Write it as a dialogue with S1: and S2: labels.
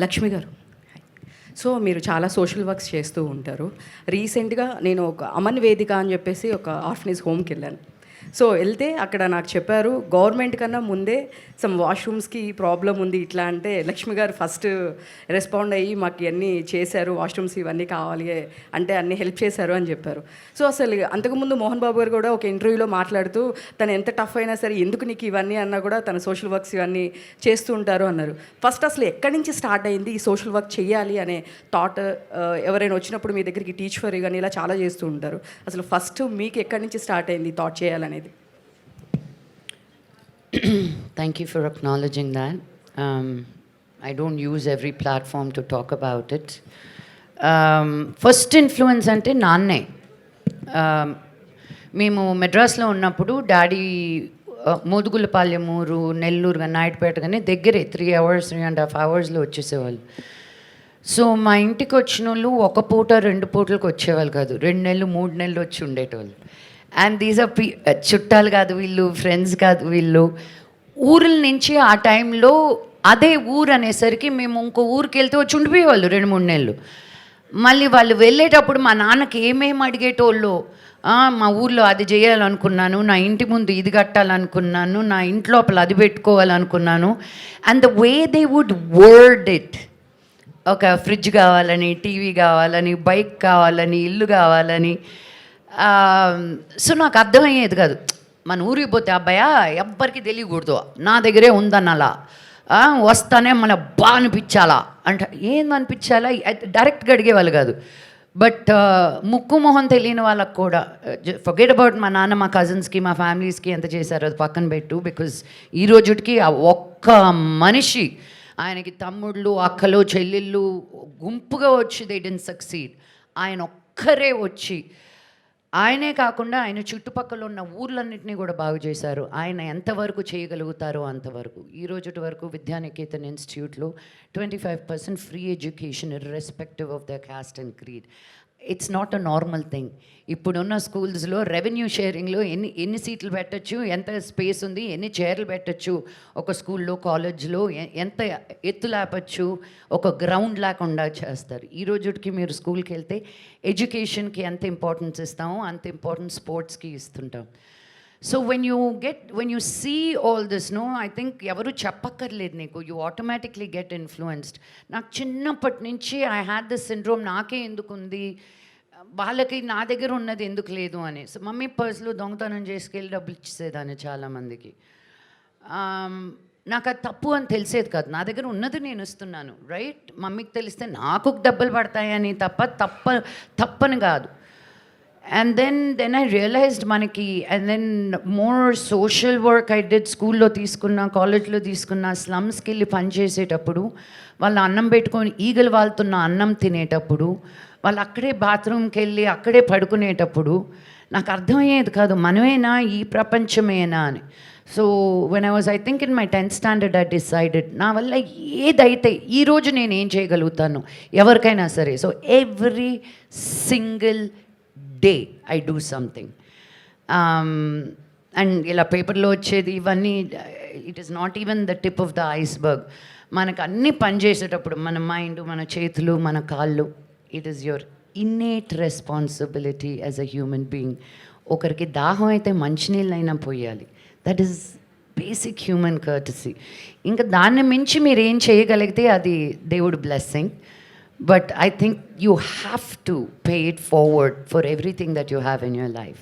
S1: లక్ష్మి గారు, సో మీరు చాలా సోషల్ వర్క్స్ చేస్తూ ఉంటారు. రీసెంట్గా నేను ఒక అమన్ వేదిక అని చెప్పేసి ఒక ఆర్ఫనేజ్ హోమ్కి వెళ్ళాను. సో వెళ్తే అక్కడ నాకు చెప్పారు, గవర్నమెంట్ కన్నా ముందే సమ్ వాష్రూమ్స్కి ప్రాబ్లం ఉంది ఇట్లా అంటే లక్ష్మి గారు ఫస్ట్ రెస్పాండ్ అయ్యి మాకు ఇవన్నీ చేశారు, వాష్రూమ్స్ ఇవన్నీ కావాలి అంటే అన్నీ హెల్ప్ చేశారు అని చెప్పారు. సో అసలు అంతకుముందు మోహన్ బాబు గారు కూడా ఒక ఇంటర్వ్యూలో మాట్లాడుతూ తను ఎంత టఫ్ అయినా సరే ఎందుకు నీకు ఇవన్నీ అన్నా కూడా తన సోషల్ వర్క్స్ ఇవన్నీ చేస్తూ ఉంటారు అన్నారు. ఫస్ట్ అసలు ఎక్కడి నుంచి స్టార్ట్ అయింది ఈ సోషల్ వర్క్ చేయాలి అనే థాట్? ఎవరైనా వచ్చినప్పుడు మీ దగ్గరికి టీచ్ ఫర్ కానీ ఇలా చాలా చేస్తూ ఉంటారు. అసలు ఫస్ట్ మీకు ఎక్కడి నుంచి స్టార్ట్ అయింది థాట్ చేయాలనేది?
S2: Thank you for acknowledging that. I don't use every platform to talk about it. First influence ante nanne. మేము మెడ్రాస్లో ఉన్నప్పుడు డాడీ మోదుగులపాలెం ఊరు, నెల్లూరు, నాయుడుపేట కానీ దగ్గరే 3.5 అవర్స్లో వచ్చేసేవాళ్ళు. సో మా ఇంటికి వచ్చిన వాళ్ళు ఒక పూట 2 పూటలకు వచ్చేవాళ్ళు కాదు, 2 నెలలు 3 నెలలు వచ్చి ఉండేటోళ్ళు. అండ్ దీస్ ఆర్ చుట్టాలు కాదు వీళ్ళు, ఫ్రెండ్స్ కాదు వీళ్ళు, ఊర్ల నుంచి ఆ టైంలో అదే ఊరు అనేసరికి మేము ఇంకో ఊరికి వెళ్తే వచ్చి ఉండిపోయేవాళ్ళు 2-3 నెలలు. మళ్ళీ వాళ్ళు వెళ్ళేటప్పుడు మా నాన్నకి ఏమేమి అడిగేటోళ్ళు, మా ఊర్లో అది చేయాలనుకున్నాను, నా ఇంటి ముందు ఇది కట్టాలనుకున్నాను, నా ఇంటి లోపల అది పెట్టుకోవాలనుకున్నాను. And the way they would word it, ఒక ఫ్రిడ్జ్ కావాలని, టీవీ కావాలని, బైక్ కావాలని, ఇల్లు కావాలని. సో నాకు అర్థమయ్యేది కాదు. మన ఊరికి పోతే అబ్బాయా ఎవ్వరికి తెలియకూడదు, నా దగ్గరే ఉందన్న అలా వస్తానే మన బా అనిపించాలా అంటే ఏందనిపించాలా డైరెక్ట్గా అడిగేవాళ్ళు కాదు. బట్ ముక్కు మొహం తెలియని వాళ్ళకు కూడా, ఫర్గెట్ అబౌట్ మా నాన్న మా కజిన్స్కి మా ఫ్యామిలీస్కి ఎంత చేశారో అది పక్కన పెట్టు. బికాజ్ ఈ రోజుకి ఆ ఒక్క మనిషి, ఆయనకి తమ్ముళ్ళు అక్కలు చెల్లెళ్ళు గుంపుగా వచ్చి దే డిడ్ంట్ సక్సీడ్, ఆయన ఒక్కరే వచ్చి ఆయనే కాకుండా ఆయన చుట్టుపక్కల ఉన్న ఊర్లన్నింటినీ కూడా బాగు చేశారు. ఆయన ఎంతవరకు చేయగలుగుతారో అంతవరకు. ఈ రోజు వరకు విద్యానికేతన్ ఇన్స్టిట్యూట్లో 25% free education irrespective of the cost and creed. It's not a normal thing. ఇప్పుడున్న స్కూల్స్లో రెవెన్యూ షేరింగ్లో ఎన్ని సీట్లు పెట్టచ్చు, ఎంత స్పేస్ ఉంది, ఎన్ని చైర్లు పెట్టచ్చు, ఒక స్కూల్లో కాలేజ్లో ఎంత ఎత్తు లేపచ్చు, ఒక గ్రౌండ్ లేకుండా చేస్తారు. ఈ రోజుకి మీరు స్కూల్కి వెళ్తే ఎడ్యుకేషన్కి ఎంత ఇంపార్టెన్స్ ఇస్తామో అంత ఇంపార్టెన్స్ స్పోర్ట్స్కి ఇస్తుంటాం. So when you see all this, no, I think ఎవరు చెప్పక్కర్లేదు నీకు, యూ ఆటోమేటిక్లీ గెట్ ఇన్ఫ్లుయెన్స్డ్. నాకు చిన్నప్పటి నుంచి ఐ హ్యాడ్ దిస్ సిండ్రోమ్, నాకే ఎందుకు ఉంది, వాళ్ళకి నా దగ్గర ఉన్నది ఎందుకు లేదు అని. సో మమ్మీ పర్స్లో దొంగతనం చేసుకెళ్ళి డబ్బులు ఇచ్చేసేదాన్ని చాలామందికి. నాకు అది తప్పు అని తెలిసేది కాదు, నా దగ్గర ఉన్నది నేను ఇస్తున్నాను, రైట్. మమ్మీకి తెలిస్తే నాకు డబ్బులు పడతాయని తప్పని కాదు. And then I realized మనకి, and then more social work I did, స్కూల్లో తీసుకున్నా, కాలేజ్లో తీసుకున్నా, స్లమ్స్కి వెళ్ళి పనిచేసేటప్పుడు, వాళ్ళు అన్నం పెట్టుకొని ఈగలు వాళ్తున్న అన్నం తినేటప్పుడు, వాళ్ళు అక్కడే బాత్రూమ్కి వెళ్ళి అక్కడే పడుకునేటప్పుడు నాకు అర్థమయ్యేది కాదు, మనమేనా ఈ ప్రపంచమేనా అని. So when I think in my 10th standard I decided, నా వల్ల ఏదైతే ఈరోజు నేను ఏం చేయగలుగుతాను ఎవరికైనా సరే. So every single day I do something. And ఇలా పేపర్లో వచ్చేది ఇవన్నీ, it is not even the tip of the iceberg. మనకు అన్నీ పనిచేసేటప్పుడు మన మైండ్, మన చేతులు, మన కాళ్ళు, it is your innate responsibility as a human being. ఒకరికి దాహం అయితే మంచినీళ్ళైనా పోయాలి, that is basic human courtesy. ఇంకా దాన్ని మించి మీరు ఏం చేయగలిగితే అది దేవుడి blessing. But I think you have to pay it forward for everything that you have in your life.